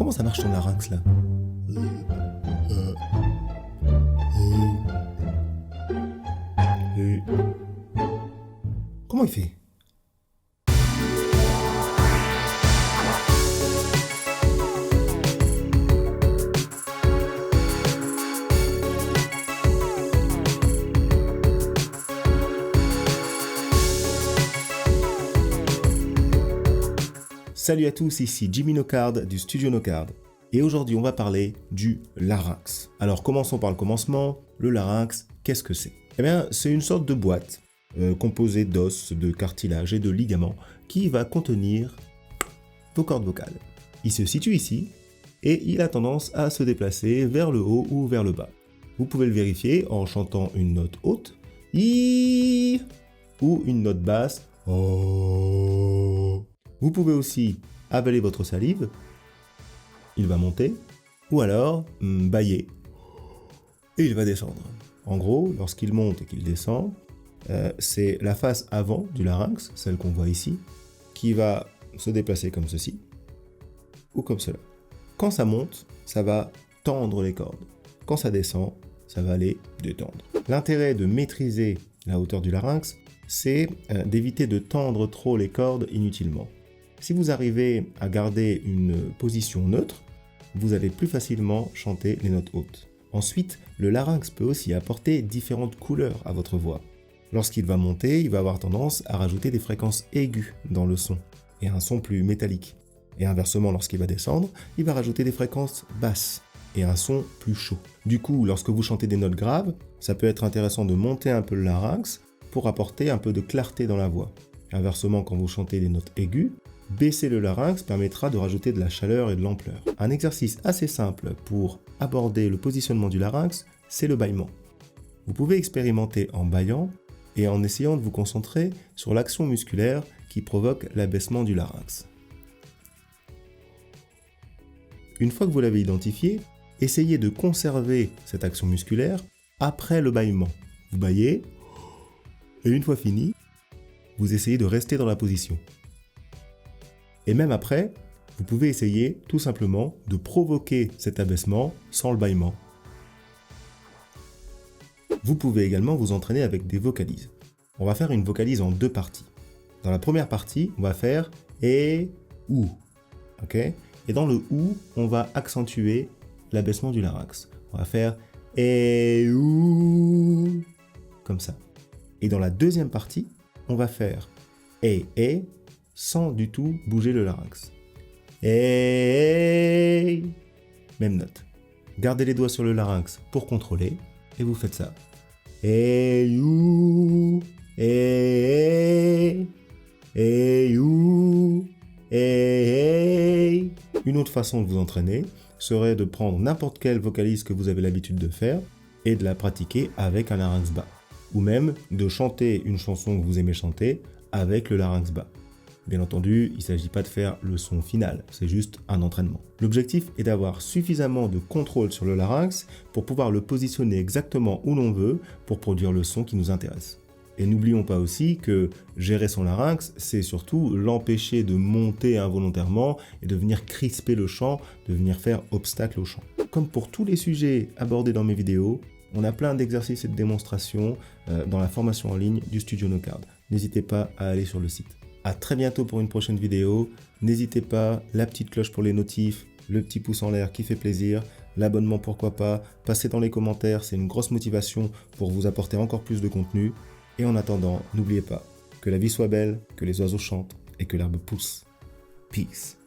Comment ça marche ton larynx là? Comment il fait? Salut à tous, ici Jimmy Nocard du Studio Nocard. Et aujourd'hui, on va parler du larynx. Alors, commençons par le commencement. Le larynx, qu'est-ce que c'est? Eh bien, c'est une sorte de boîte composée d'os, de cartilage et de ligaments qui va contenir vos cordes vocales. Il se situe ici et il a tendance à se déplacer vers le haut ou vers le bas. Vous pouvez le vérifier en chantant une note haute, I, ou une note basse, O. Vous pouvez aussi avaler votre salive, il va monter, ou alors bâiller, et il va descendre. En gros, lorsqu'il monte et qu'il descend, c'est la face avant du larynx, celle qu'on voit ici, qui va se déplacer comme ceci, ou comme cela. Quand ça monte, ça va tendre les cordes. Quand ça descend, ça va les détendre. L'intérêt de maîtriser la hauteur du larynx, c'est d'éviter de tendre trop les cordes inutilement. Si vous arrivez à garder une position neutre, vous allez plus facilement chanter les notes hautes. Ensuite, le larynx peut aussi apporter différentes couleurs à votre voix. Lorsqu'il va monter, il va avoir tendance à rajouter des fréquences aiguës dans le son, et un son plus métallique. Et inversement, lorsqu'il va descendre, il va rajouter des fréquences basses, et un son plus chaud. Du coup, lorsque vous chantez des notes graves, ça peut être intéressant de monter un peu le larynx pour apporter un peu de clarté dans la voix. Inversement, quand vous chantez des notes aiguës, baisser le larynx permettra de rajouter de la chaleur et de l'ampleur. Un exercice assez simple pour aborder le positionnement du larynx, c'est le bâillement. Vous pouvez expérimenter en bâillant et en essayant de vous concentrer sur l'action musculaire qui provoque l'abaissement du larynx. Une fois que vous l'avez identifié, essayez de conserver cette action musculaire après le bâillement. Vous bâillez et une fois fini, vous essayez de rester dans la position. Et même après, vous pouvez essayer tout simplement de provoquer cet abaissement sans le bâillement. Vous pouvez également vous entraîner avec des vocalises. On va faire une vocalise en deux parties. Dans la première partie, on va faire et ou. Ok ? Et dans le ou, on va accentuer l'abaissement du larynx. On va faire et ou comme ça. Et dans la deuxième partie, on va faire et sans du tout bouger le larynx. Et même note. Gardez les doigts sur le larynx pour contrôler et vous faites ça. Et you, et you, et. Une autre façon de vous entraîner serait de prendre n'importe quelle vocalise que vous avez l'habitude de faire et de la pratiquer avec un larynx bas. Ou même de chanter une chanson que vous aimez chanter avec le larynx bas. Bien entendu, il ne s'agit pas de faire le son final, c'est juste un entraînement. L'objectif est d'avoir suffisamment de contrôle sur le larynx pour pouvoir le positionner exactement où l'on veut pour produire le son qui nous intéresse. Et n'oublions pas aussi que gérer son larynx, c'est surtout l'empêcher de monter involontairement et de venir crisper le chant, de venir faire obstacle au chant. Comme pour tous les sujets abordés dans mes vidéos, on a plein d'exercices et de démonstrations dans la formation en ligne du Studio Nocard. N'hésitez pas à aller sur le site. À très bientôt pour une prochaine vidéo. N'hésitez pas, la petite cloche pour les notifs, le petit pouce en l'air qui fait plaisir, l'abonnement pourquoi pas, passez dans les commentaires, c'est une grosse motivation pour vous apporter encore plus de contenu. Et en attendant, n'oubliez pas que la vie soit belle, que les oiseaux chantent et que l'herbe pousse. Peace.